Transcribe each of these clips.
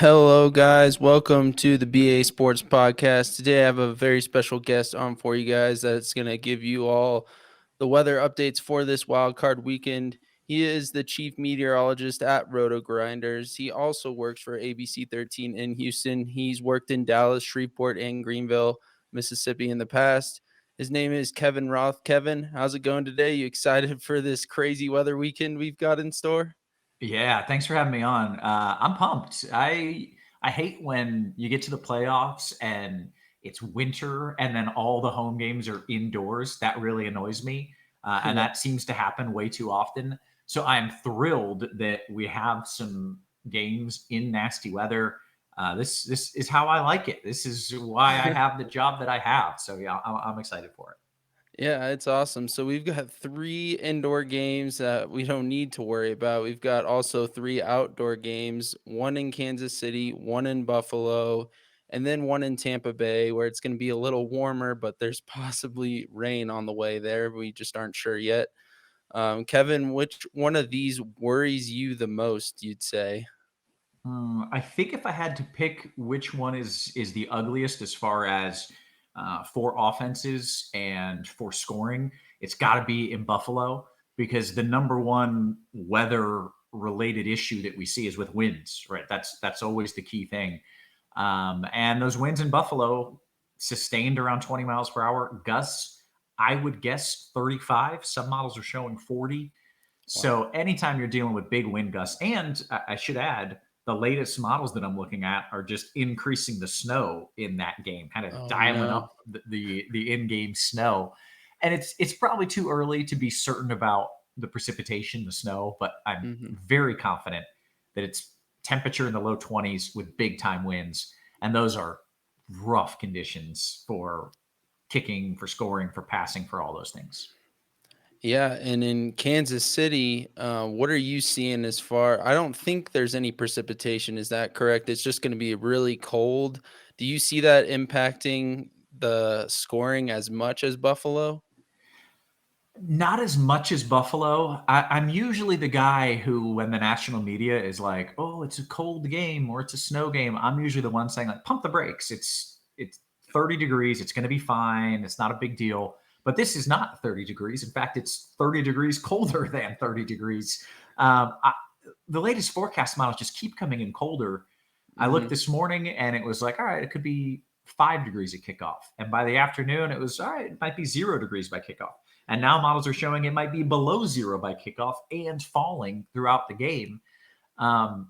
Hello, guys. Welcome to the BA Sports Podcast. Today, I have a very special guest on for you guys that's going to give you all the weather updates for this wildcard weekend. He is the chief meteorologist at Roto Grinders. He also works for ABC 13 in Houston. He's worked in Dallas, Shreveport, and Greenville, Mississippi in the past. His name is Kevin Roth. Kevin, how's it going today? You excited for this crazy weather weekend we've got in store? Yeah, thanks for having me on. I'm pumped. I hate when you get to the playoffs and it's winter and then all the home games are indoors. That really annoys me, and Yeah. that seems to happen way too often. So I'm thrilled that we have some games in nasty weather. This is how I like it. This is why I have the job that I have. So yeah, I'm excited for it. Yeah, it's awesome. So we've got three indoor games that we don't need to worry about. We've got also three outdoor games, one in Kansas City, one in Buffalo, and then one in Tampa Bay, where it's going to be a little warmer, but there's possibly rain on the way there. We just aren't sure yet. Kevin, which one of these worries you the most, you'd say? I think if I had to pick which one is the ugliest as far as for offenses and for scoring, it's got to be in Buffalo because the number one weather related issue that we see is with winds, right? That's always the key thing. And those winds in Buffalo sustained around 20 miles per hour. Gusts, I would guess 35. Some models are showing 40. Wow. So anytime you're dealing with big wind gusts, and I should add, the latest models that I'm looking at are just increasing the snow in that game, kind of Oh, dialing no. up the in-game snow. And it's probably too early to be certain about the precipitation, the snow, but I'm Mhm. very confident that it's temperature in the low 20s with big time winds, and those are rough conditions for kicking, for scoring, for passing, for all those things. Yeah, and in Kansas City, what are you seeing as far? I don't think there's any precipitation. Is that correct? It's just going to be really cold. Do you see that impacting the scoring as much as Buffalo? Not as much as Buffalo. I'm usually the guy who, when the national media is like, "Oh, it's a cold game" or "It's a snow game," I'm usually the one saying like, "Pump the brakes. It's 30 degrees. It's going to be fine. It's not a big deal." But this is not 30 degrees. In fact, it's 30 degrees colder than 30 degrees. The latest forecast models just keep coming in colder. I looked Hmm. this morning and it was like, all right, it could be 5 degrees at kickoff. And by the afternoon, it was, all right, it might be 0 degrees by kickoff. And now models are showing it might be below zero by kickoff and falling throughout the game. Um,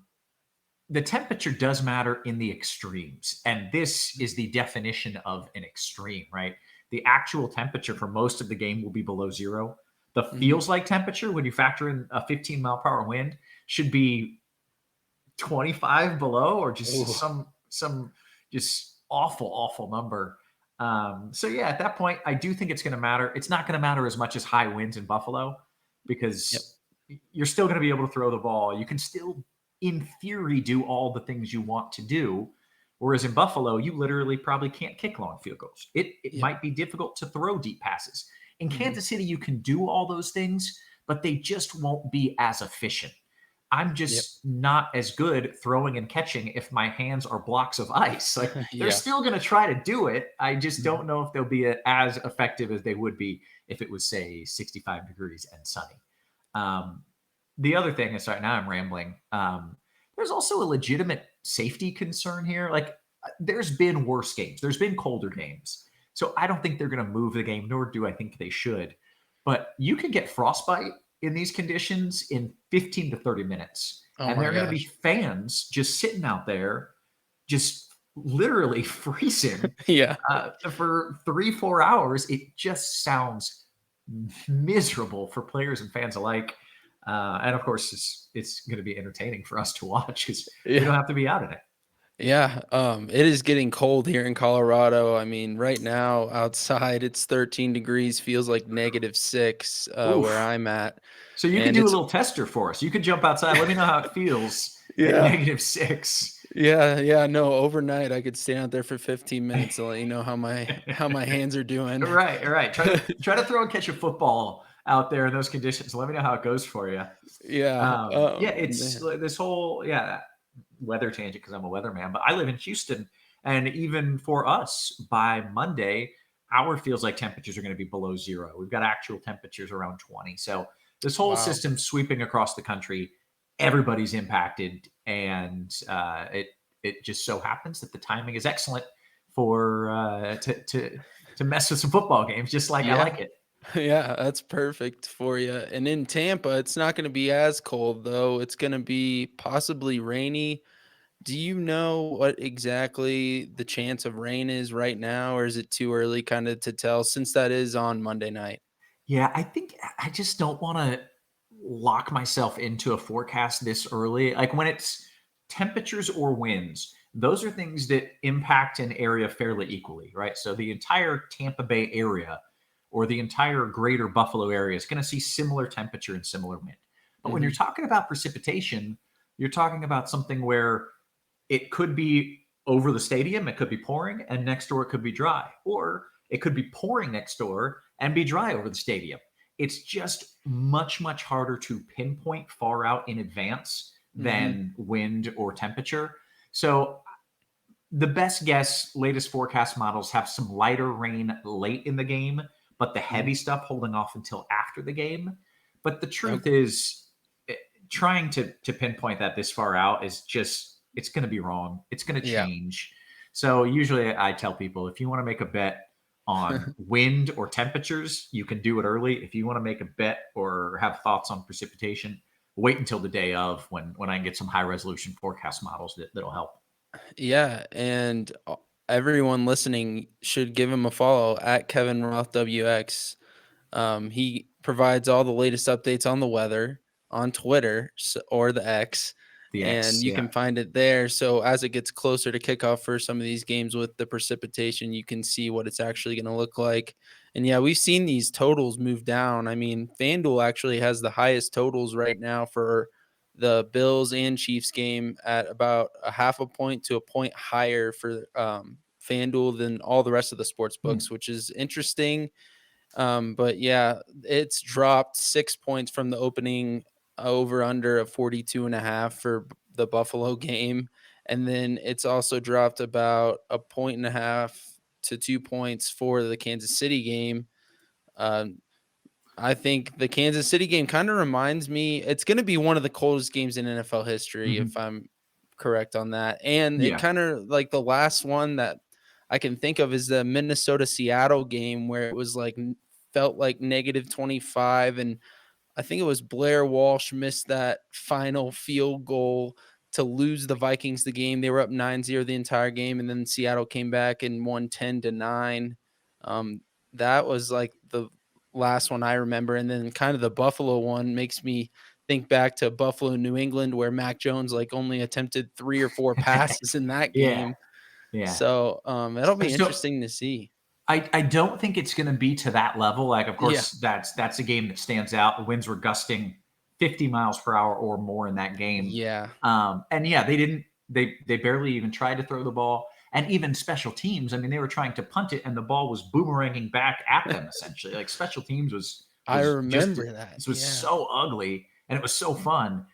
the temperature does matter in the extremes. And this is the definition of an extreme, right? The actual temperature for most of the game will be below zero. The Hmm. feels like temperature, when you factor in a 15-mile-per-hour wind, should be 25 below or just Oh, some just awful number. So yeah, at that point, I do think it's going to matter. It's not going to matter as much as high winds in Buffalo yep. because you're still going to be able to throw the ball. You can still, in theory, do all the things you want to do. Whereas in Buffalo, you literally probably can't kick long field goals. It Yep. might be difficult to throw deep passes. In Hmm. Kansas City, you can do all those things, but they just won't be as efficient. I'm Yep. just not as good throwing and catching if my hands are blocks of ice. Like they're Yeah. still going to try to do it. I just Mhm. don't know if they'll be as effective as they would be if it was, say, 65 degrees and sunny. Um, the other thing is, right now I'm rambling. There's also a legitimate safety concern here. Like there's been worse games, there's been colder games. So I don't think they're going to move the game, nor do I think they should. But you can get frostbite in these conditions in 15 to 30 minutes. Oh And there my are going to be gosh. fans just sitting out there, just literally freezing Yeah. for 3, 4 hours. It just sounds miserable for players and fans alike. And of course, it's going to be entertaining for us to watch because we don't Yeah. have to be out in it. Yeah, it is getting cold here in Colorado. I mean, right now outside it's 13 degrees, feels like -6 where Oof. I'm at. So you could And do a it's little tester for us. You could jump outside. Let me know how it feels at yeah. -6. Yeah, no, overnight I could stand out there for 15 minutes and let you know how my hands are doing. Right. Try to throw and catch a football out there in those conditions. Let me know how it goes for you. Yeah, Yeah, it's man. this whole weather tangent because I'm a weatherman, but I live in Houston, and even for us, by Monday, our feels like temperatures are going to be below zero. We've got actual temperatures around 20. So this whole Wow. system sweeping across the country, everybody's impacted, and it just so happens that the timing is excellent for to mess with some football games, just like I Yeah. like it. Yeah, that's perfect for you. And in Tampa, it's not going to be as cold though. It's going to be possibly rainy. Do you know what exactly the chance of rain is right now, or is it too early kind of to tell since that is on Monday night? Yeah, I think I just don't want to lock myself into a forecast this early. Like when it's temperatures or winds, those are things that impact an area fairly equally, right? So the entire Tampa Bay area or the entire greater Buffalo area is going to see similar temperature and similar wind. But when you're Mhm. talking about precipitation, you're talking about something where it could be over the stadium, it could be pouring, and next door it could be dry. Or it could be pouring next door and be dry over the stadium. It's just much, much harder to pinpoint far out in advance Mhm. than wind or temperature. So the best guess, latest forecast models have some lighter rain late in the game, but the Mhm. heavy stuff holding off until after the game. But the truth Okay. is, trying to pinpoint that this far out is just it's going to be wrong. It's going to Yeah. change. So usually I tell people if you want to make a bet on wind or temperatures, you can do it early. If you want to make a bet or have thoughts on precipitation, wait until the day of when I can get some high resolution forecast models that'll help. Yeah, and everyone listening should give him a follow at Kevin Roth WX. He provides all the latest updates on the weather on Twitter or the X, The and X, you yeah. can find it there. So as it gets closer to kickoff for some of these games with the precipitation, you can see what it's actually going to look like. And yeah, we've seen these totals move down. I mean, FanDuel actually has the highest totals right now for the Bills and Chiefs game at about a half a point to a point higher for FanDuel than all the rest of the sports Hmm. books, which is interesting. But yeah, it's dropped 6 points from the opening over under of 42.5 for the Buffalo game. And then it's also dropped about a point and a half to 2 points for the Kansas City game. Um, I think the Kansas City game kind of reminds me it's going to be one of the coldest games in NFL history, if Hmm. I'm correct on that. And it Yeah. kind of like the last one that I can think of is the Minnesota Seattle game where it was like felt like negative 25. And I think it was Blair Walsh missed that final field goal to lose the Vikings the game. They were up 9-0 the entire game, and then Seattle came back and won 10-9. Um, that was like the last one I remember. And then kind of the Buffalo one makes me think back to Buffalo, New England, where Mac Jones like only attempted 3 or 4 passes in that Yeah. game. Yeah. So it'll I be just don't interesting to see. I don't think it's going to be to that level. Like, of Yeah. course, that's a game that stands out. The winds were gusting 50 miles per hour or more in that game. Yeah. And yeah, they barely even tried to throw the ball. And even special teams, I mean, they were trying to punt it, and the ball was boomeranging back at them essentially. Like special teams I was just remember that. this was Yeah. so ugly, and it was so fun.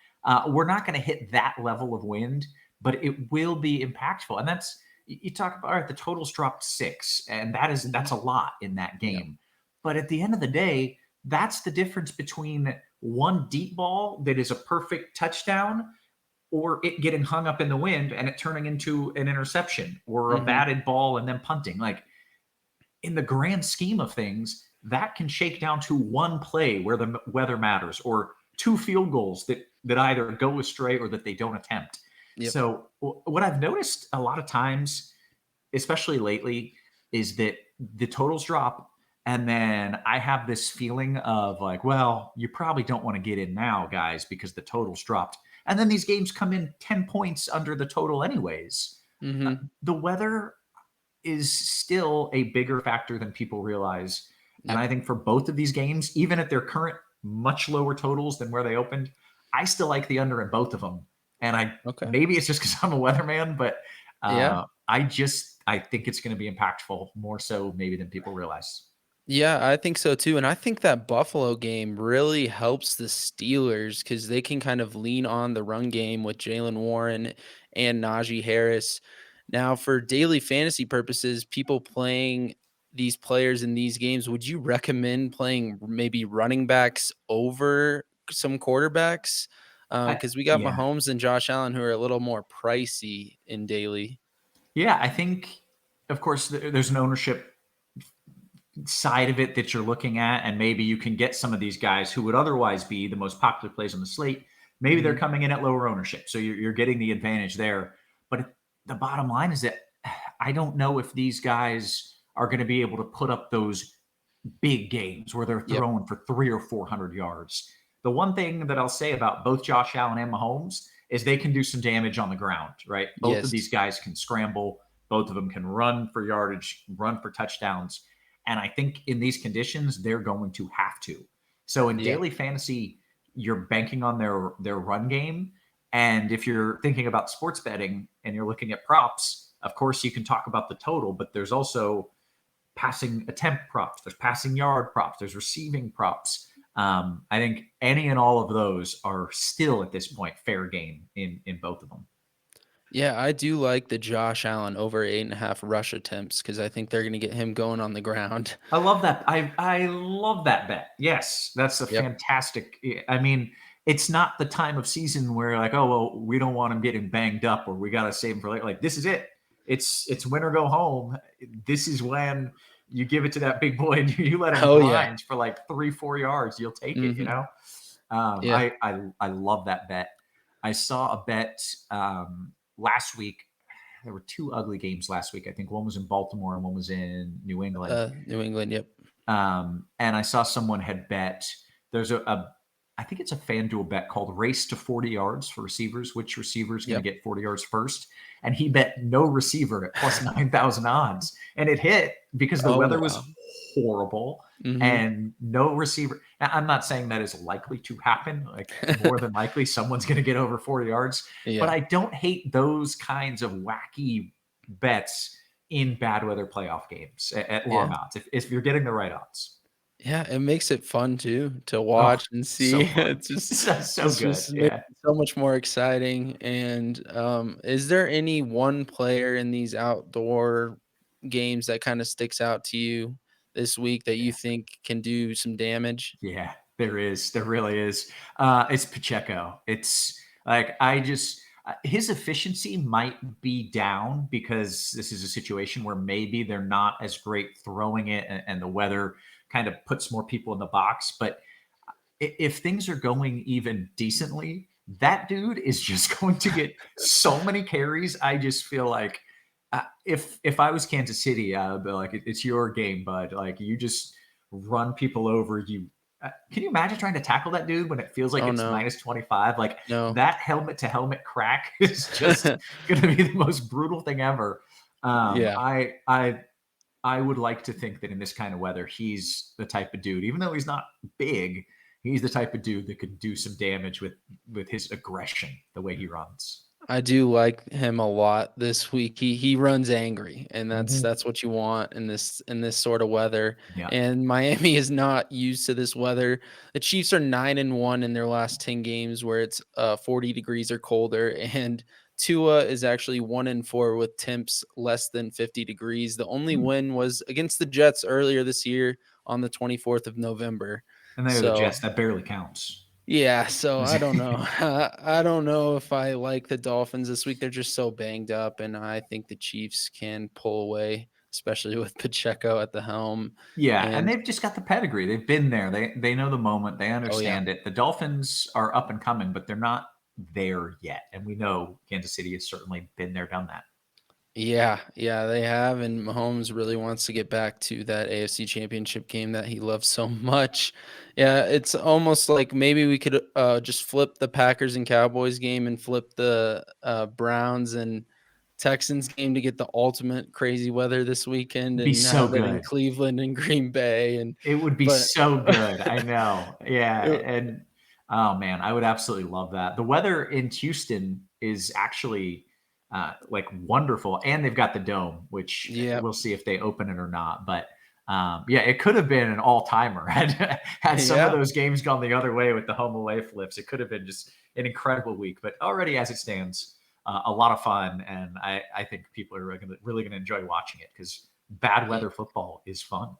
We're not going to hit that level of wind, but it will be impactful, and that's you talk about all right, the totals dropped 6, and Mhm. that's a lot in that Yeah. game. But at the end of the day, that's the difference between one deep ball that is a perfect touchdown or it getting hung up in the wind and it turning into an interception or a Mhm. batted ball and then punting. Like in the grand scheme of things, that can shake down to one play where the weather matters or two field goals that either go astray or that they don't attempt. Yep. So what I've noticed a lot of times, especially lately, is that the totals drop and then I have this feeling of like, well, you probably don't want to get in now, guys, because the totals dropped. And then these games come in 10 points under the total anyways. Mhm. The weather is still a bigger factor than people realize. And Yep. I think for both of these games, even at their current much lower totals than where they opened, I still like the under in both of them. And I Okay. maybe it's just because I'm a weatherman, but Yeah. I think it's going to be impactful more so maybe than people realize. Yeah, I think so too. And I think that Buffalo game really helps the Steelers because they can kind of lean on the run game with Jalen Warren. and Najee Harris. Now, for daily fantasy purposes, people playing these players in these games, would you recommend playing maybe running backs over some quarterbacks? Because we got Yeah. Mahomes and Josh Allen who are a little more pricey in daily. Yeah, I think, of course, there's an ownership side of it that you're looking at, and maybe you can get some of these guys who would otherwise be the most popular plays on the slate. Maybe they're Mhm. coming in at lower ownership, so you're getting the advantage there. But the bottom line is that I don't know if these guys are going to be able to put up those big games where they're Yep. throwing for 300 or 400 yards. The one thing that I'll say about both Josh Allen and Mahomes is they can do some damage on the ground, right? Both of Yes. these guys can scramble. Both of them can run for yardage, run for touchdowns. And I think in these conditions, they're going to have to. So in Yeah. daily fantasy, you're banking on their run game. And if you're thinking about sports betting and you're looking at props, of course you can talk about the total, but there's also passing attempt props, there's passing yard props, there's receiving props. I think any and all of those are still at this point fair game in both of them. Yeah, I do like the Josh Allen over 8.5 rush attempts because I think they're going to get him going on the ground. I love that. I love that bet. Yes, that's a Yep. fantastic. I mean, it's not the time of season where like, oh well, we don't want him getting banged up, or we got to save him for later. Like this is it. It's win or go home. This is when you give it to that big boy and you let him Oh, yeah. grind for like 3-4 yards. You'll take it. You Mhm. know. Yeah. I love that bet. I saw a bet last week. There were two ugly games last week. I think one was in Baltimore and one was in New England. New England, yep. And I saw someone had bet. There's I think it's a FanDuel bet called Race to 40 Yards for receivers. Which receiver is going Yep. to get 40 yards first? And he bet no receiver at plus 9,000 odds. And it hit because the Oh, weather wow. was horrible Mhm. and no receiver. I'm not saying that is likely to happen. Like more than likely, someone's going to get over 40 yards. But Yeah. I don't hate those kinds of wacky bets in bad weather playoff games at Yeah. long odds if you're getting the right odds. Yeah, it makes it fun too to Oh, watch and see. so fun. It's just So it's good. just makes Yeah. it so much more exciting, and, is there any one player in these outdoor games that kinda sticks out to you this week that you think can do some damage? Yeah, there is. There really is. It's Pacheco. It's like his efficiency might be down because this is a situation where maybe they're not as great throwing it, and the weather kind of puts more people in the box. But if things are going even decently, that dude is just going to get so many carries. I just feel like if I was Kansas City, I'd be like, it's your game, bud. Like you just run people over. You can you imagine trying to tackle that dude when it feels like Oh, it's no. minus 25? Like No. that helmet to helmet crack is just going to be the most brutal thing ever. Um, Yeah. I I I would like to think that in this kind of weather, he's the type of dude, even though he's not big, he's the type of dude that could do some damage with his aggression, the way he runs. I do like him a lot this week. He runs angry, and Mhm. that's what you want in this sort of weather. Yeah. And Miami is not used to this weather. The Chiefs are 9-1 in their last 10 games where it's 40 degrees or colder, and Tua is actually 1-4 with temps less than 50 degrees. The only Hmm. win was against the Jets earlier this year on the 24th of November. And they're the So Jets. That barely counts. yeah, so I don't know. I don't know if I like the Dolphins this week. They're just so banged up, and I think the Chiefs can pull away, especially with Pacheco at the helm. Yeah, and And they've just got the pedigree. They've been there. They know the moment. They oh yeah, understand it. The Dolphins are up and coming, but they're not there yet. And we know Kansas City has certainly been there, done that. yeah, they have. And Mahomes really wants to get back to that AFC Championship game that he loves so much. Yeah, it's almost like maybe we could just flip the Packers and Cowboys game and flip the Browns and Texans game to get the ultimate crazy weather this weekend Be and so have it in good. Cleveland and Green Bay and It would be but so good. I know. Yeah, it- and oh man, I would absolutely love that. The weather in Houston is actually like wonderful, and they've got the dome, which yeah, we'll see if they open it or not. But yeah, it could have been an all timer had some of yeah, those games gone the other way with the home away flips. It could have been just an incredible week. But already as it stands, a lot of fun, and I think people are really gonna enjoy watching it because bad weather football is fun.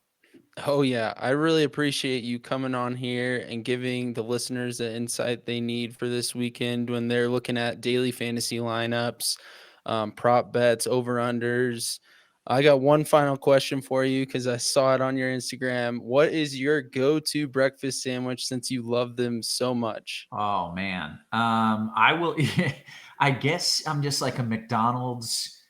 Oh yeah, I really appreciate you coming on here and giving the listeners the insight they need for this weekend when they're looking at daily fantasy lineups, prop bets, over unders. I got one final question for you because I saw it on your Instagram. What is your go-to breakfast sandwich since you love them so much? Oh man, I will. I guess I'm just like a McDonald's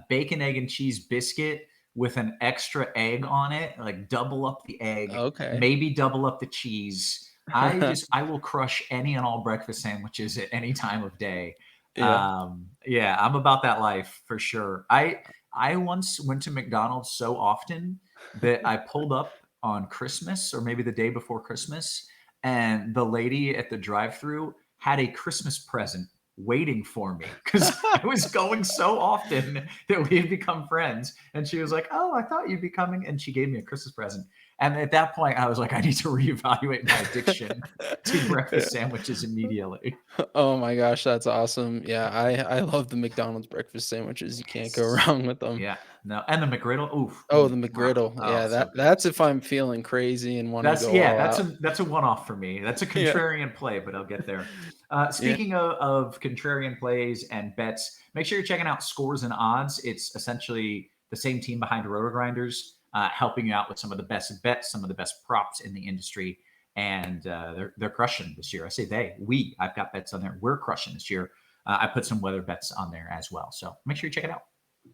bacon, egg, and cheese biscuit with an extra egg on it. Like double up the egg, Okay. maybe double up the cheese. I will crush any and all breakfast sandwiches at any time of day. Yeah. Yeah, I'm about that life for sure. I once went to McDonald's so often that I pulled up on Christmas or maybe the day before Christmas, and the lady at the drive-through had a Christmas present waiting for me because I was going so often that we had become friends. And she was like, "Oh, I thought you'd be coming," and she gave me a Christmas present. And at that point, I was like, "I need to reevaluate my addiction to breakfast sandwiches immediately." Oh my gosh, that's awesome. Yeah, I love the McDonald's breakfast sandwiches. You can't go Yes. wrong with them. Yeah. No, and the McGriddle. Oof. Oh, the Mwah. McGriddle. Oh, Yeah, so good. that's if I'm feeling crazy and want to That's go yeah, all out. that's a one-off for me. That's a Yeah. contrarian play, but I'll get there. Yeah. Speaking of contrarian plays and bets, make sure you're checking out Scores and Odds. It's essentially the same team behind Roto Grinders, helping you out with some of the best bets, some of the best props in the industry, and they're crushing this year. I say we. I've got bets on there. We're crushing this year. I put some weather bets on there as well, so make sure you check it out.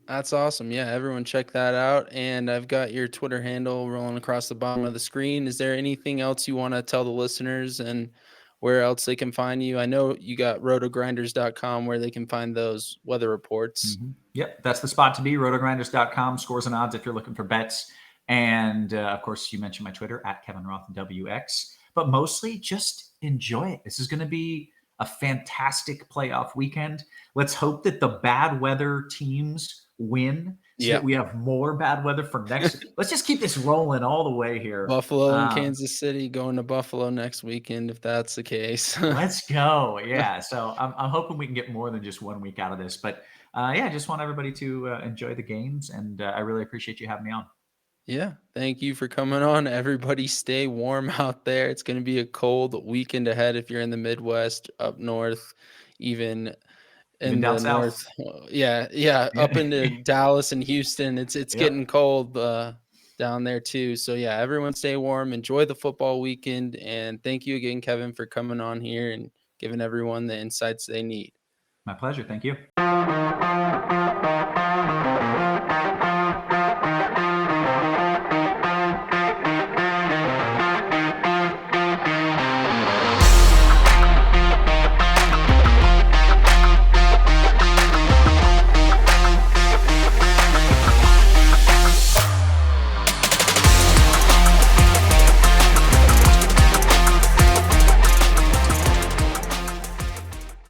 That's awesome. Yeah, everyone check that out. And I've got your Twitter handle rolling across the bottom of the screen. Is there anything else you want to tell the listeners and where else they can find you? I know you got rotogrinders.com where they can find those weather reports. Yep, that's the spot to be. Rotogrinders.com, Scores and Odds if you're looking for bets. And of course, you mentioned my Twitter at Kevin Roth WX. But mostly just enjoy it. This is going to be a fantastic playoff weekend. Let's hope that the bad weather teams win so that Yeah. we have more bad weather for next. Let's just keep this rolling all the way here. Buffalo and Um, Kansas City going to Buffalo next weekend if that's the case. Let's go. Yeah. So I'm hoping we can get more than just 1 week out of this. But yeah, I just want everybody to enjoy the games. And I really appreciate you having me on. Yeah, thank you for coming on. Everybody stay warm out there. It's going to be a cold weekend ahead if you're in the Midwest, up north, even Even in down the north. south. Yeah, yeah, up Yeah. into Dallas and Houston. It's Yep. getting cold down there too. So yeah, everyone stay warm. Enjoy the football weekend, and thank you again, Kevin, for coming on here and giving everyone the insights they need. My pleasure. Thank you.